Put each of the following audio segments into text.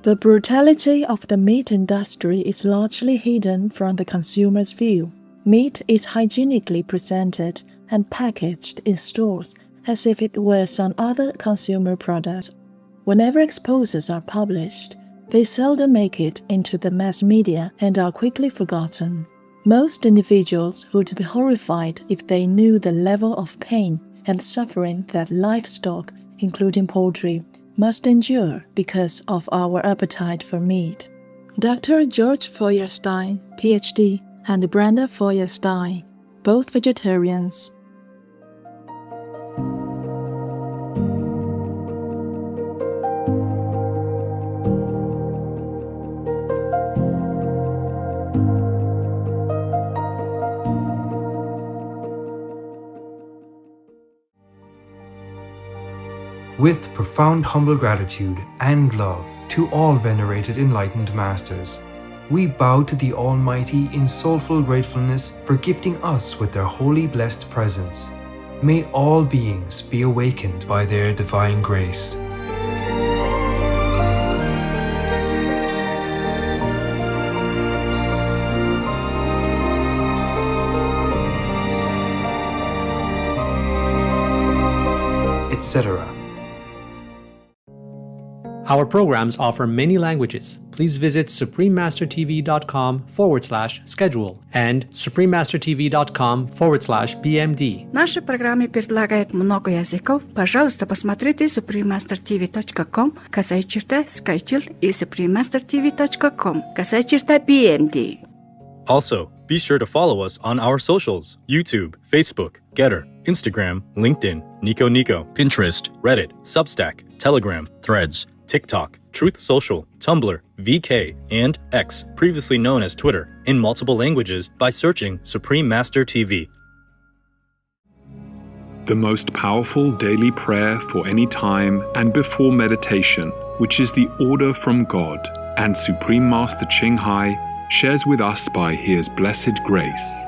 The brutality of the meat industry is largely hidden from the consumer's view. Meat is hygienically presented and packaged in stores as if it were some other consumer product. Whenever exposures are published, they seldom make it into the mass media and are quickly forgotten. Most individuals would be horrified if they knew the level of pain and suffering that livestock, including poultry, must endure because of our appetite for meat. Dr. George Feuerstein, PhD, and Brenda Feuerstein, both vegetarians. With profound humble gratitude and love to all venerated enlightened masters, we bow to the Almighty in soulful gratefulness for gifting us with their holy blessed presence. May all beings be awakened by their divine grace. Etc. Our programs offer many languages. Please visit suprememastertv.com/schedule and suprememastertv.com/BMD. Наши программы предлагают много языков. Пожалуйста, посмотрите suprememastertv.com, /schedule и suprememastertv.com, /BMD. Also, be sure to follow us on our socials: YouTube, Facebook, Getter, Instagram, LinkedIn, Nico, Pinterest, Reddit, Substack, Telegram, Threads, TikTok, Truth Social, Tumblr, VK, and X, previously known as Twitter, in multiple languages by searching Supreme Master TV. The most powerful daily prayer for any time and before meditation, which is the order from God, and Supreme Master Ching Hai shares with us by His blessed grace.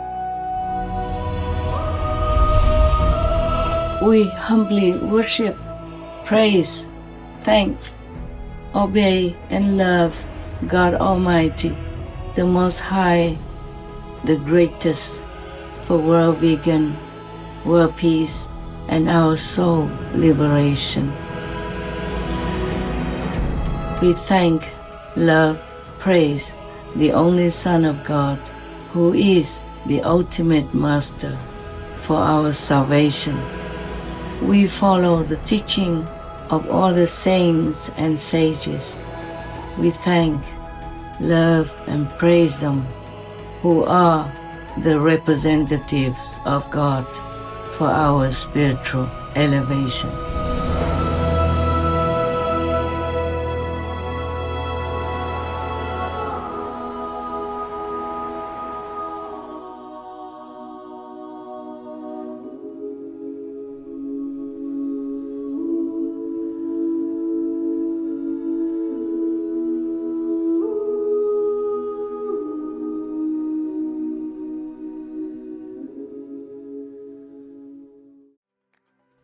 We humbly worship, praise, thank, obey, and love God Almighty, the Most High, the greatest, for world vegan, world peace, and our soul liberation. We thank, love, praise the only Son of God, who is the ultimate Master for our salvation. We follow the teaching of all the saints and sages. We thank, love, and praise them, who are the representatives of God for our spiritual elevation.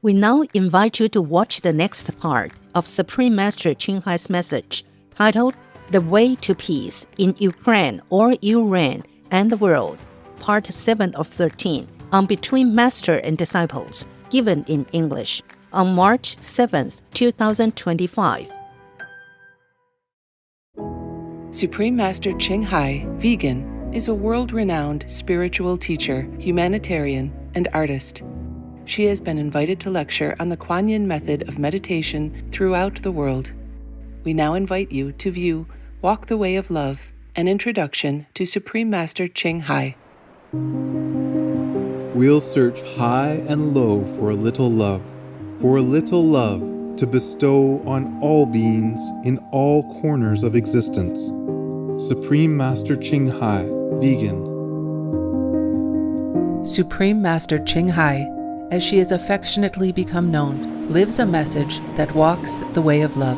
We now invite you to watch the next part of Supreme Master Ching Hai's message, titled The Way to Peace in Ukraine or Iran and the World, Part 7 of 13, on Between Master and Disciples, given in English, on March 7, 2025. Supreme Master Ching Hai, vegan, is a world-renowned spiritual teacher, humanitarian, and artist. She has been invited to lecture on the Kuan Yin method of meditation throughout the world. We now invite you to view Walk the Way of Love, an introduction to Supreme Master Ching Hai. We'll search high and low for a little love to bestow on all beings in all corners of existence. Supreme Master Ching Hai, vegan. Supreme Master Ching Hai, as she has affectionately become known, lives a message that walks the way of love.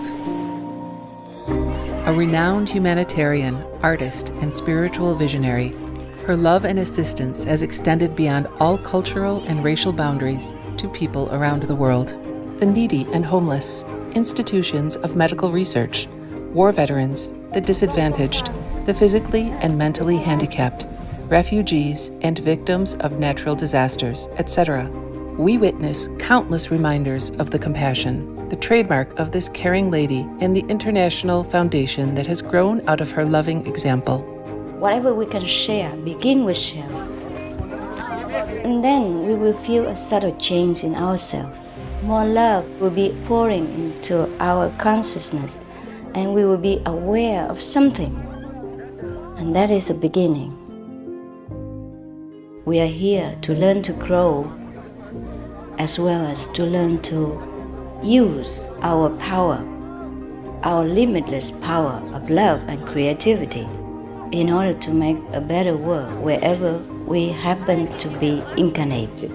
A renowned humanitarian, artist, and spiritual visionary, her love and assistance has extended beyond all cultural and racial boundaries to people around the world. The needy and homeless, institutions of medical research, war veterans, the disadvantaged, the physically and mentally handicapped, refugees, and victims of natural disasters, etc. We witness countless reminders of the compassion, the trademark of this caring lady, and the international foundation that has grown out of her loving example. Whatever we can share, begin with sharing. And then we will feel a subtle change in ourselves. More love will be pouring into our consciousness, and we will be aware of something. And that is the beginning. We are here to learn to grow, as well as to learn to use our power, our limitless power of love and creativity, in order to make a better world wherever we happen to be incarnated.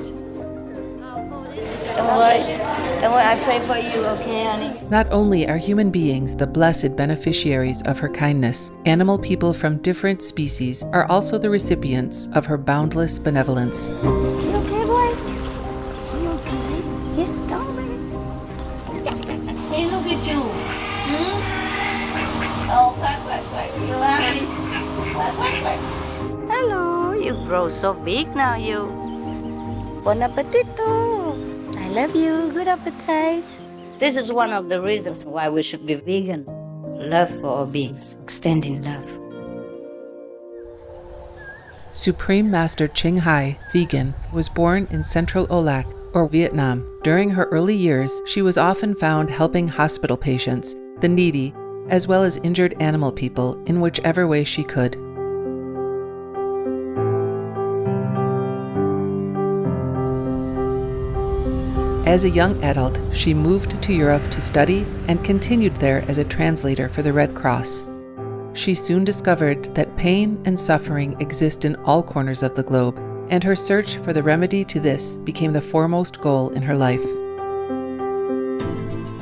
Don't worry, I pray for you, okay, honey? Not only are human beings the blessed beneficiaries of her kindness, animal people from different species are also the recipients of her boundless benevolence. You okay, boy? You okay? Yeah, don't worry. Hey, look at you. Oh, quack. You happy? Quack. Hello, you grow so big now, you. Bon appetito. I love you. Good appetite. This is one of the reasons why we should be vegan. Love for all beings, extending love. Supreme Master Ching Hai, vegan, was born in Central Olac, or Vietnam. During her early years, she was often found helping hospital patients, the needy, as well as injured animal people in whichever way she could. As a young adult, she moved to Europe to study and continued there as a translator for the Red Cross. She soon discovered that pain and suffering exist in all corners of the globe, and her search for the remedy to this became the foremost goal in her life.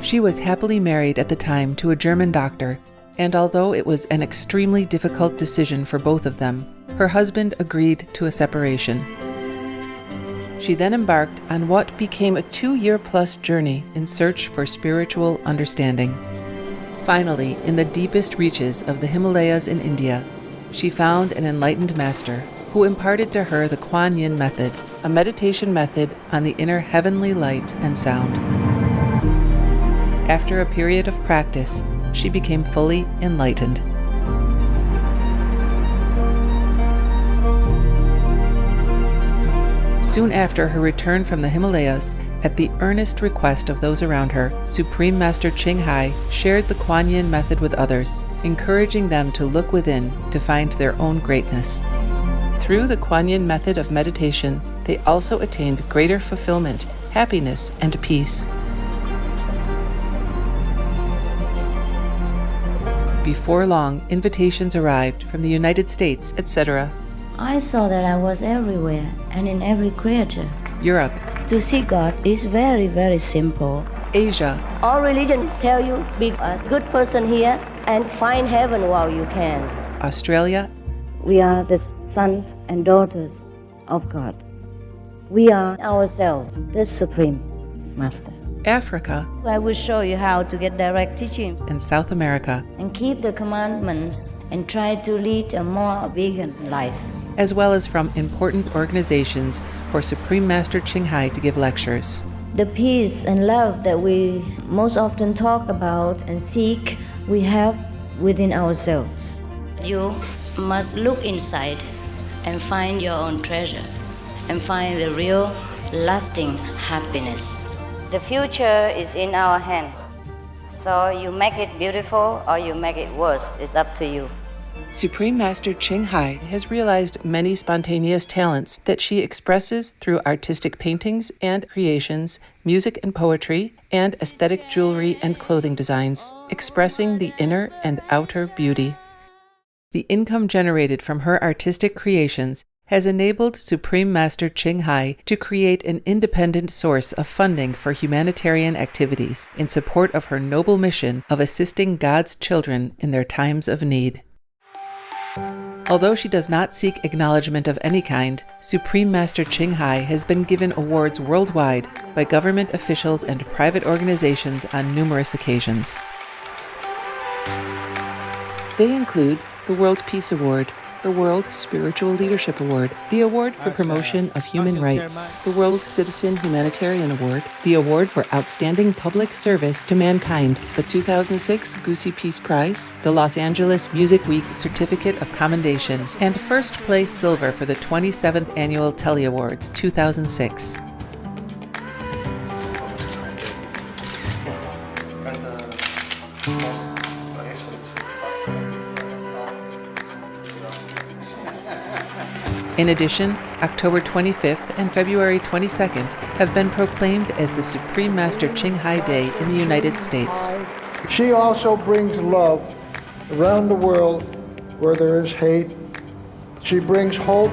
She was happily married at the time to a German doctor, and although it was an extremely difficult decision for both of them, her husband agreed to a separation. She then embarked on what became a 2-year-plus journey in search for spiritual understanding. Finally, in the deepest reaches of the Himalayas in India, she found an enlightened master who imparted to her the Kuan Yin method, a meditation method on the inner heavenly light and sound. After a period of practice, she became fully enlightened. Soon after her return from the Himalayas, at the earnest request of those around her, Supreme Master Ching Hai shared the Kuan Yin method with others, encouraging them to look within to find their own greatness. Through the Kuan Yin method of meditation, they also attained greater fulfillment, happiness, and peace. Before long, invitations arrived from the United States, etc., I saw that I was everywhere and in every creature. Europe, To see God is very, very simple. Asia, All religions tell you be a good person here and find heaven while you can. Australia, We are the sons and daughters of God. We are ourselves, the Supreme Master. Africa, I will show you how to get direct teaching and South America, and keep the commandments and try to lead a more vegan life. as well as from important organizations for Supreme Master Ching Hai to give lectures. The peace and love that we most often talk about and seek, we have within ourselves. You must look inside and find your own treasure and find the real lasting happiness. The future is in our hands. So you make it beautiful or you make it worse. It's up to you. Supreme Master Ching Hai has realized many spontaneous talents that she expresses through artistic paintings and creations, music and poetry, and aesthetic jewelry and clothing designs, expressing the inner and outer beauty. The income generated from her artistic creations has enabled Supreme Master Ching Hai to create an independent source of funding for humanitarian activities in support of her noble mission of assisting God's children in their times of need. Although she does not seek acknowledgement of any kind, Supreme Master Ching Hai has been given awards worldwide by government officials and private organizations on numerous occasions. They include the World Peace Award, the World Spiritual Leadership Award, the Award for Promotion of Human Rights, the World Citizen Humanitarian Award, the Award for Outstanding Public Service to Mankind, the 2006 Goosey Peace Prize, the Los Angeles Music Week Certificate of Commendation, and first place silver for the 27th Annual Telly Awards 2006. In addition, October 25th and February 22nd have been proclaimed as the Supreme Master Ching Hai Day in the United States. She also brings love around the world where there is hate. She brings hope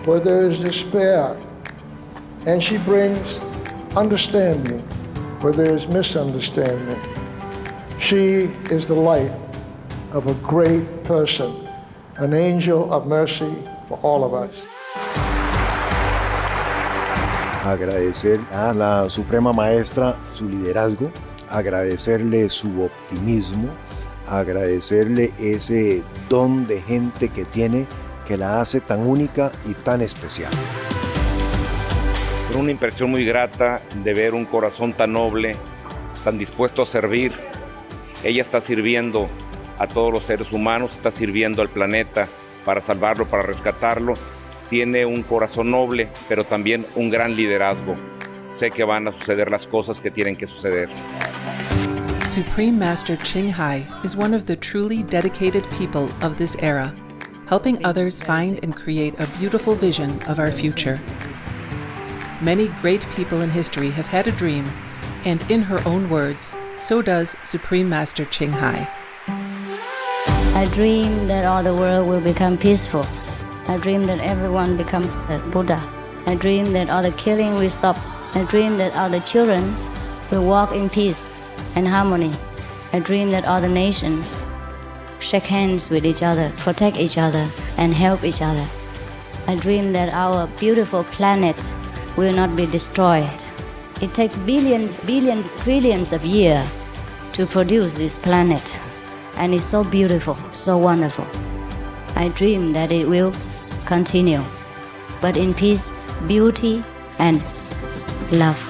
where there is despair. And she brings understanding where there is misunderstanding. She is the light of a great person, an angel of mercy for all of us. Agradecer a la Suprema Maestra su liderazgo, agradecerle su optimismo, agradecerle ese don de gente que tiene que la hace tan única y tan especial. Una impresión muy grata de ver un corazón tan noble, tan dispuesto a servir. Ella está sirviendo a todos los seres humanos, está sirviendo al planeta para salvarlo, para rescatarlo. Tiene un corazón noble, pero también un gran liderazgo. Sé que van a suceder las cosas que tienen que suceder. Supreme Master Ching Hai is one of the truly dedicated people of this era, helping others find and create a beautiful vision of our future. Many great people in history have had a dream, and in her own words, so does Supreme Master Ching Hai. I dream that all the world will become peaceful. I dream that everyone becomes the Buddha. I dream that all the killing will stop. I dream that all the children will walk in peace and harmony. I dream that all the nations shake hands with each other, protect each other, and help each other. I dream that our beautiful planet will not be destroyed. It takes billions, trillions of years to produce this planet. And it's so beautiful, so wonderful. I dream that it will continue, but in peace, beauty, and love.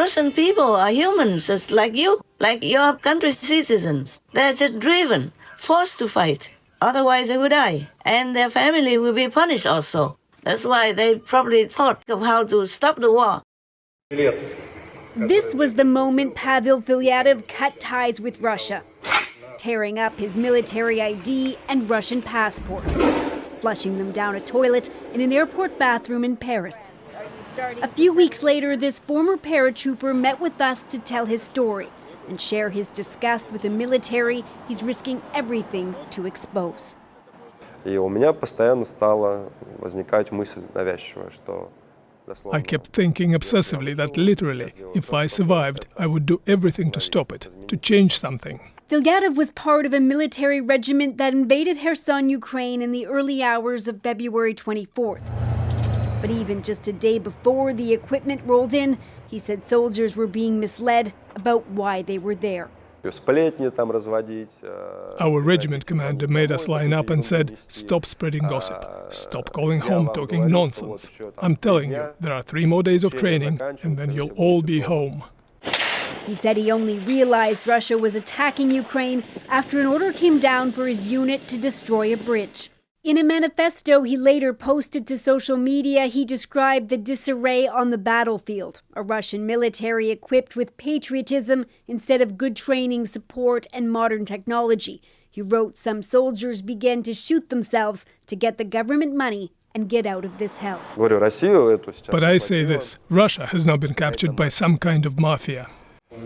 Russian people are humans just like you, like your country's citizens. They're just driven, forced to fight. Otherwise they would die, and their family will be punished also. That's why they probably thought of how to stop the war. This was the moment Pavel Filyatov cut ties with Russia, tearing up his military ID and Russian passport, flushing them down a toilet in an airport bathroom in Paris. A few weeks later, this former paratrooper met with us to tell his story and share his disgust with the military he's risking everything to expose. И у меня постоянно стала возникать мысль навязчивая, что I kept thinking obsessively that literally, if I survived, I would do everything to stop it, to change something. Vilyatov was part of a military regiment that invaded Kherson, Ukraine in the early hours of February 24th. But even just a day before the equipment rolled in, he said soldiers were being misled about why they were there. Our regiment commander made us line up and said, "Stop spreading gossip. Stop calling home talking nonsense. I'm telling you, there are 3 more days of training and then you'll all be home." He said he only realized Russia was attacking Ukraine after an order came down for his unit to destroy a bridge. In a manifesto he later posted to social media, he described the disarray on the battlefield, a Russian military equipped with patriotism instead of good training, support, and modern technology. He wrote some soldiers began to shoot themselves to get the government money and get out of this hell. But I say this, Russia has now been captured by some kind of mafia.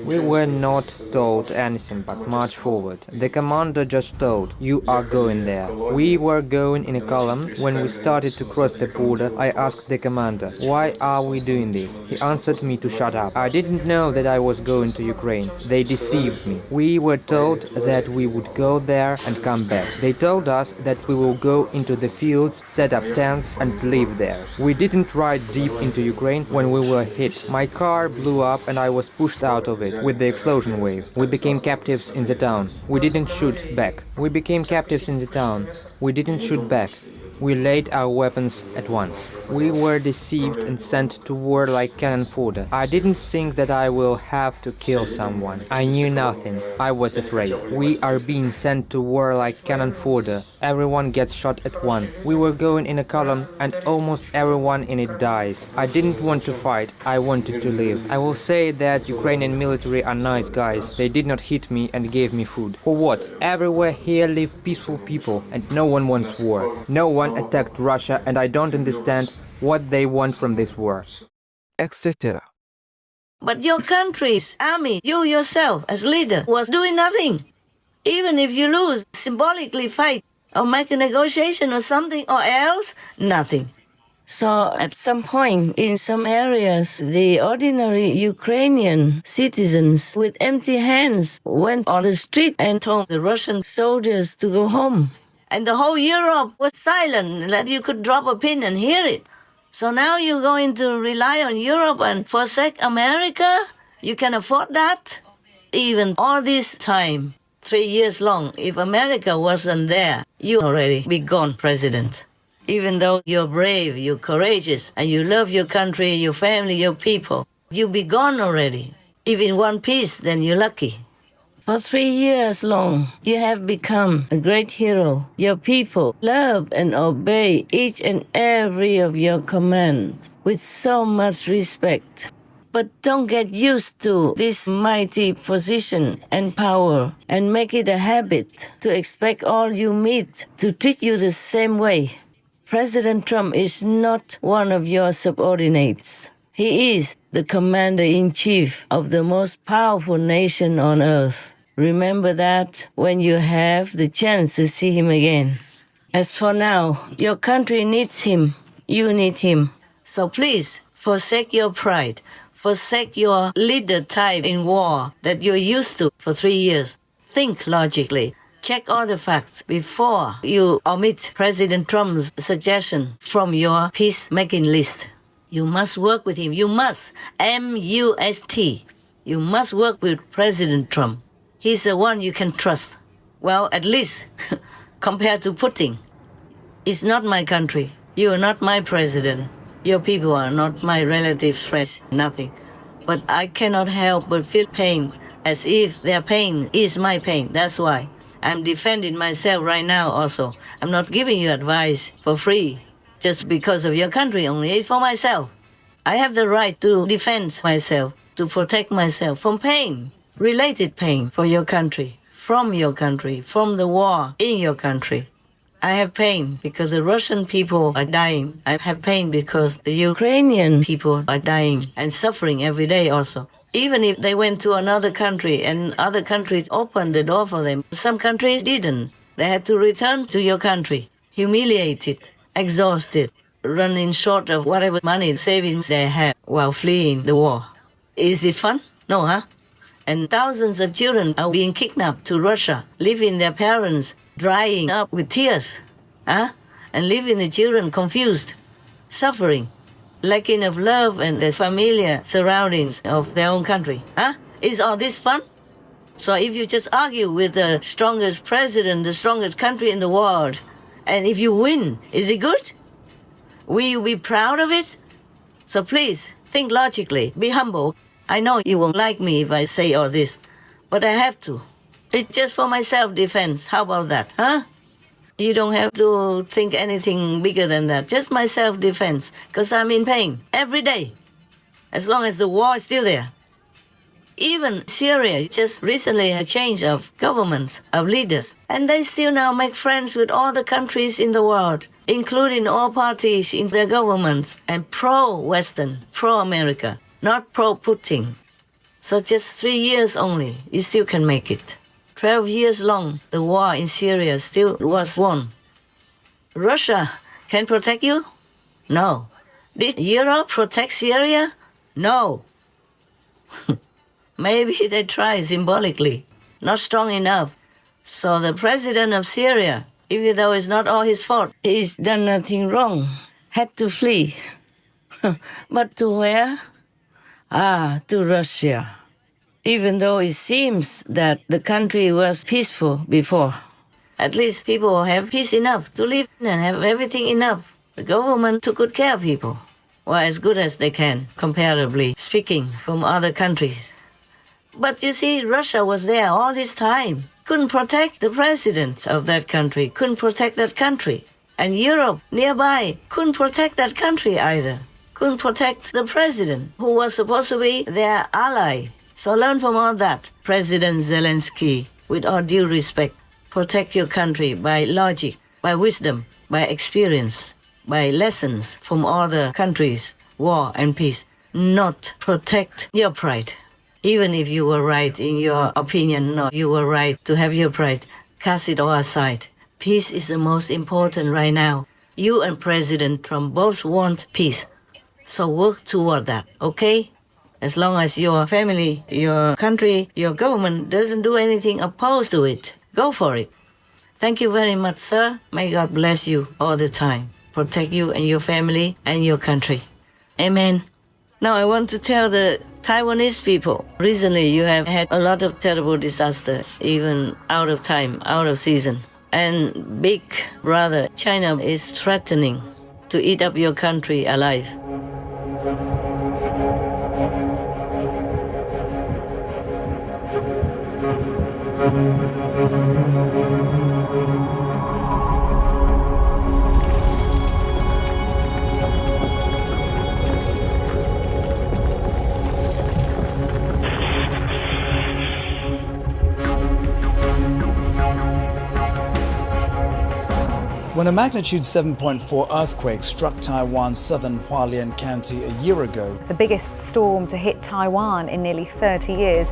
We were not told anything but march forward. The commander just told, "You are going there." We were going in a column. When we started to cross the border, I asked the commander, "Why are we doing this?" He answered me to shut up. I didn't know that I was going to Ukraine. They deceived me. We were told that we would go there and come back. They told us that we will go into the fields, set up tents and live there. We didn't ride deep into Ukraine when we were hit. My car blew up and I was pushed out of it with the explosion wave. We became captives in the town. We didn't shoot back. We became captives in the town. We didn't shoot back. We laid our weapons at once. We were deceived and sent to war like cannon fodder. I didn't think that I will have to kill someone. I knew nothing. I was afraid. We are being sent to war like cannon fodder. Everyone gets shot at once. We were going in a column and almost everyone in it dies. I didn't want to fight. I wanted to live. I will say that Ukrainian military are nice guys. They did not hit me and gave me food. For what? Everywhere here live peaceful people and no one wants war. No one attacked Russia and I don't understand what they want from this war, etc. But your country's army, you yourself as leader, was doing nothing. Even if you lose, symbolically fight or make a negotiation or something or else, nothing. So at some point in some areas, the ordinary Ukrainian citizens with empty hands went on the street and told the Russian soldiers to go home. And the whole Europe was silent, that you could drop a pin and hear it. So now you're going to rely on Europe and forsake America? You can afford that? Even all this time, 3 years long, if America wasn't there, you'd already be gone, President. Even though you're brave, you're courageous, and you love your country, your family, your people, you'd be gone already. If in one piece, then you're lucky. For 3 years long, you have become a great hero. Your people love and obey each and every of your commands with so much respect. But don't get used to this mighty position and power and make it a habit to expect all you meet to treat you the same way. President Trump is not one of your subordinates. He is the commander-in-chief of the most powerful nation on earth. Remember that when you have the chance to see him again. As for now, your country needs him. You need him. So please, forsake your pride. Forsake your leader type in war that you're used to for 3 years. Think logically. Check all the facts before you omit President Trump's suggestion from your peacemaking list. You must work with him. You must. M-U-S-T. You must work with President Trump. He's the one you can trust. Well, at least compared to Putin. It's not my country. You are not my president. Your people are not my relatives, friends, nothing. But I cannot help but feel pain, as if their pain is my pain. That's why I'm defending myself right now also. I'm not giving you advice for free, just because of your country only. It's for myself. I have the right to defend myself, to protect myself from pain, related pain for your country, from the war in your country. I have pain because the Russian people are dying. I have pain because the Ukrainian people are dying and suffering every day also. Even if they went to another country and other countries opened the door for them, some countries didn't. They had to return to your country, humiliated, exhausted. running short of whatever money savings they have while fleeing the war. Is it fun? No, huh? And thousands of children are being kidnapped to Russia, leaving their parents drying up with tears, huh? And leaving the children confused, suffering, lacking of love and the familiar surroundings of their own country, huh? Is all this fun? So if you just argue with the strongest president, the strongest country in the world, and if you win, is it good? Will you be proud of it? So please, think logically, be humble. I know you won't like me if I say all this, but I have to. It's just for my self-defense. How about that, huh? You don't have to think anything bigger than that. Just my self-defense, because I'm in pain every day, as long as the war is still there. Even Syria just recently had a change of governments, of leaders, and they still now make friends with all the countries in the world, including all parties in their governments, and pro-Western, pro-America, not pro-Putin. So just 3 years only, you still can make it. 12 years long, the war in Syria still was won. Russia can protect you? No. Did Europe protect Syria? No. Maybe they tried symbolically, not strong enough. So the president of Syria, even though it's not all his fault, he's done nothing wrong, had to flee. But to where? To Russia. Even though it seems that the country was peaceful before. At least people have peace enough to live and have everything enough. The government took good care of people, or as good as they can, comparatively speaking, from other countries. But you see, Russia was there all this time. Couldn't protect the president of that country, couldn't protect that country. And Europe, nearby, couldn't protect that country either. Couldn't protect the president, who was supposed to be their ally. So learn from all that, President Zelensky, with all due respect. Protect your country by logic, by wisdom, by experience, by lessons from other countries, war and peace. Not protect your pride. Even if you were right in your opinion, or you were right to have your pride, cast it all aside. Peace is the most important right now. You and President Trump both want peace. So work toward that, okay? As long as your family, your country, your government doesn't do anything opposed to it, go for it. Thank you very much, sir. May God bless you all the time. Protect you and your family and your country. Amen. Now I want to tell the Taiwanese people, recently you have had a lot of terrible disasters, even out of time, out of season. And big brother China is threatening to eat up your country alive. When a magnitude 7.4 earthquake struck Taiwan's southern Hualien County a year ago, the biggest storm to hit Taiwan in nearly 30 years.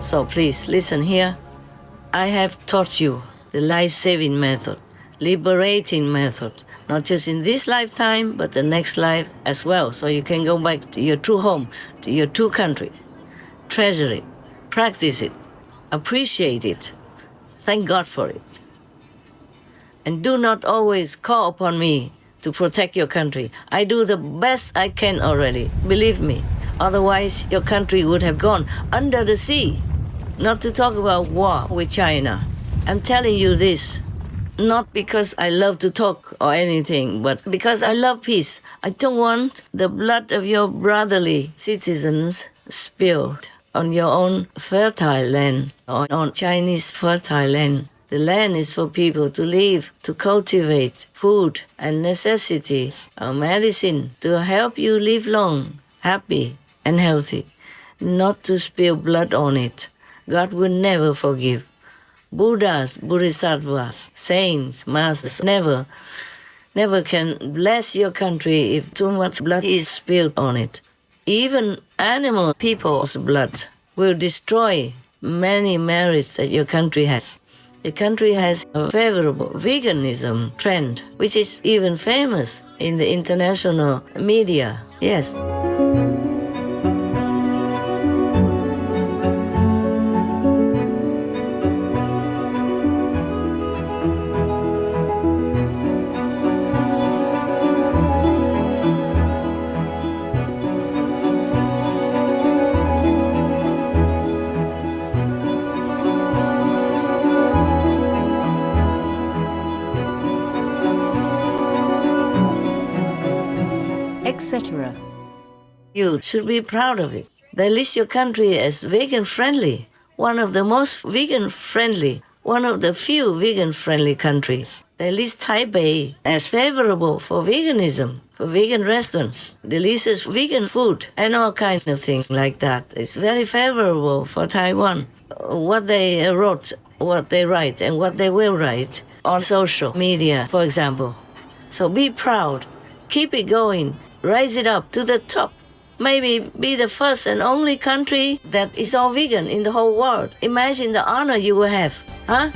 So please listen here. I have taught you the life-saving method, liberating method, not just in this lifetime, but the next life as well. So you can go back to your true home, to your true country. Treasure it, practice it, appreciate it, thank God for it. And do not always call upon me to protect your country. I do the best I can already, believe me. Otherwise, your country would have gone under the sea. Not to talk about war with China. I'm telling you this, not because I love to talk or anything, but because I love peace. I don't want the blood of your brotherly citizens spilled on your own fertile land, or on Chinese fertile land. The land is for people to live, to cultivate food and necessities, or medicine to help you live long, happy and healthy, not to spill blood on it. God will never forgive. Buddhas, Bodhisattvas, saints, masters never can bless your country if too much blood is spilled on it. even animal people's blood will destroy many merits that your country has. The country has a favorable veganism trend, which is even famous in the international media. Yes. etc. You should be proud of it. They list your country as vegan-friendly, one of the most vegan-friendly, one of the few vegan-friendly countries. They list Taipei as favorable for veganism, for vegan restaurants. They list as vegan food and all kinds of things like that. It's very favorable for Taiwan. What they wrote, what they write, and what they will write on social media, for example. So be proud. Keep it going. Rise it up to the top. Maybe be the first and only country that is all vegan in the whole world. Imagine the honor you will have, huh?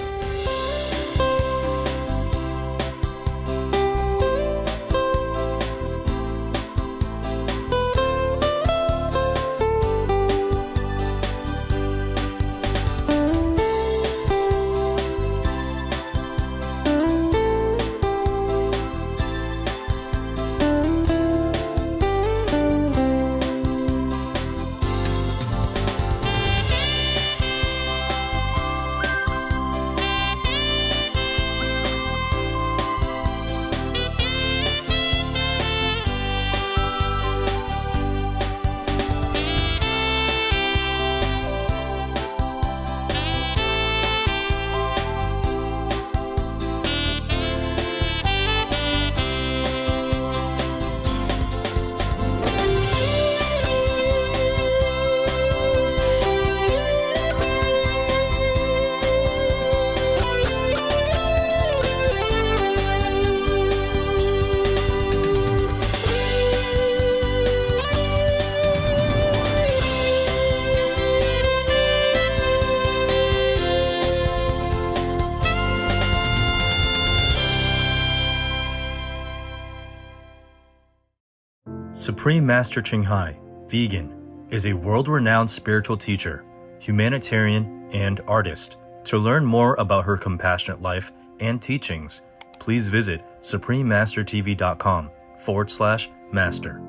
Supreme Master Ching Hai, vegan, is a world-renowned spiritual teacher, humanitarian, and artist. To learn more about her compassionate life and teachings, please visit suprememastertv.com/master.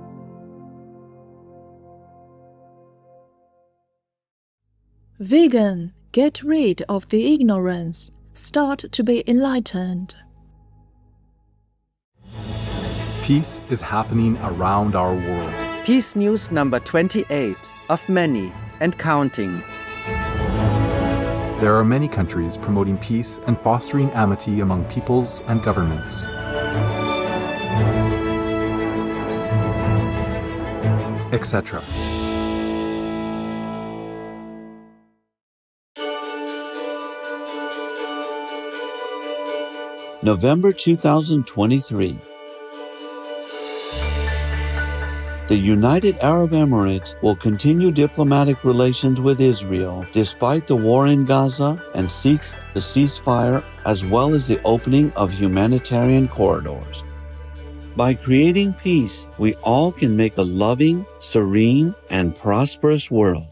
Vegan, get rid of the ignorance. Start to be enlightened. Peace is happening around our world. Peace News number 28 of many and counting. There are many countries promoting peace and fostering amity among peoples and governments. Etc. November 2023. The United Arab Emirates will continue diplomatic relations with Israel despite the war in Gaza and seeks the ceasefire as well as the opening of humanitarian corridors. By creating peace, we all can make a loving, serene, and prosperous world.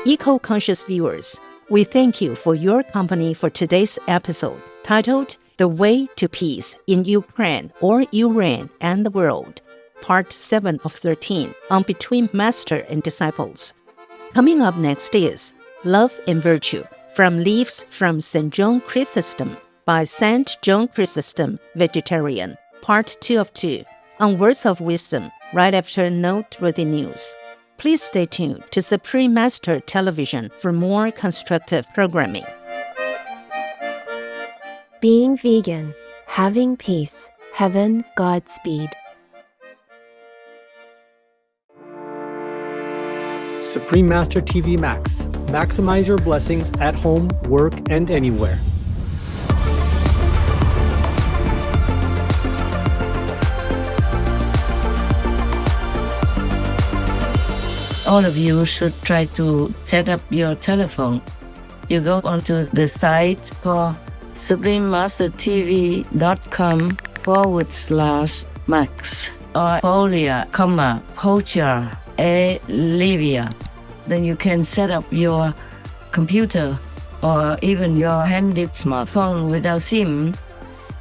Eco-conscious viewers, we thank you for your company for today's episode titled The Way to Peace in Ukraine or Iran and the World, Part 7 of 13 on Between Master and Disciples. Coming up next is Love and Virtue from Leaves from St. John Chrysostom by St. John Chrysostom, Vegetarian, Part 2 of 2 on Words of Wisdom right after noteworthy news. Please stay tuned to Supreme Master Television for more constructive programming. Being vegan, having peace, heaven, Godspeed. Supreme Master TV Max. Maximize your blessings at home, work, and anywhere. all of you should try to set up your telephone. You go onto the site called suprememastertv.com/Max or Folia, Pocha, Livia. Then you can set up your computer or even your handy smartphone without SIM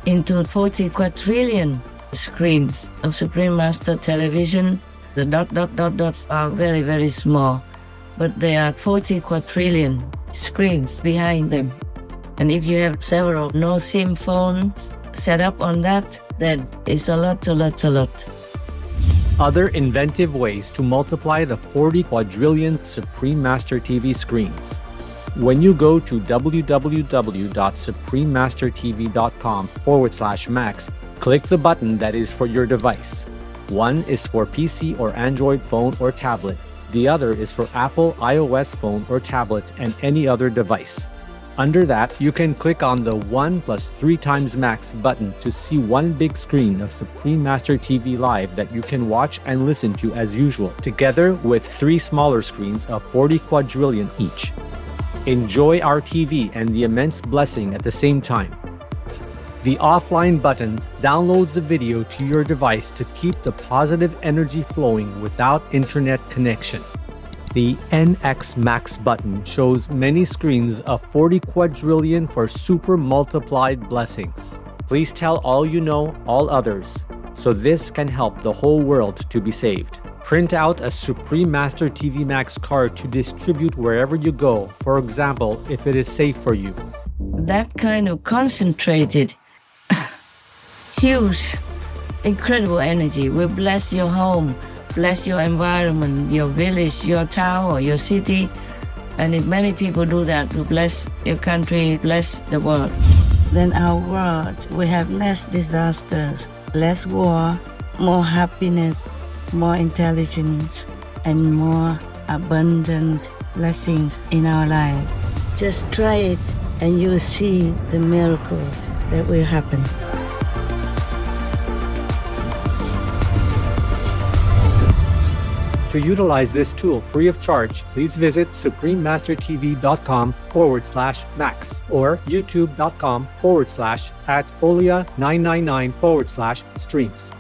into 40 quadrillion screens of Supreme Master Television. The dots are very, very small, but there are 40 quadrillion screens behind them. And if you have several no SIM phones set up on that, then it's a lot. Other inventive ways to multiply the 40 quadrillion Supreme Master TV screens. When you go to www.suprememastertv.com/Max, click the button that is for your device. One is for PC or Android phone or tablet. The other is for Apple iOS phone or tablet and any other device. Under that, you can click on the 1+3 Max button to see one big screen of Supreme Master TV Live that you can watch and listen to as usual, together with 3 smaller screens of 40 quadrillion each. Enjoy our TV and the immense blessing at the same time. The offline button downloads the video to your device to keep the positive energy flowing without internet connection. The NX Max button shows many screens of 40 quadrillion for super multiplied blessings. Please tell all you know, all others, so this can help the whole world to be saved. Print out a Supreme Master TV Max card to distribute wherever you go, for example, if it is safe for you. That kind of concentrated, huge, incredible energy will bless your home, bless your environment, your village, your town, or your city. And if many people do that, to bless your country, bless the world. Then our world will have less disasters, less war, more happiness, more intelligence, and more abundant blessings in our life. Just try it and you'll see the miracles that will happen. To utilize this tool free of charge, please visit suprememastertv.com/Max or youtube.com/@Folia999/streams.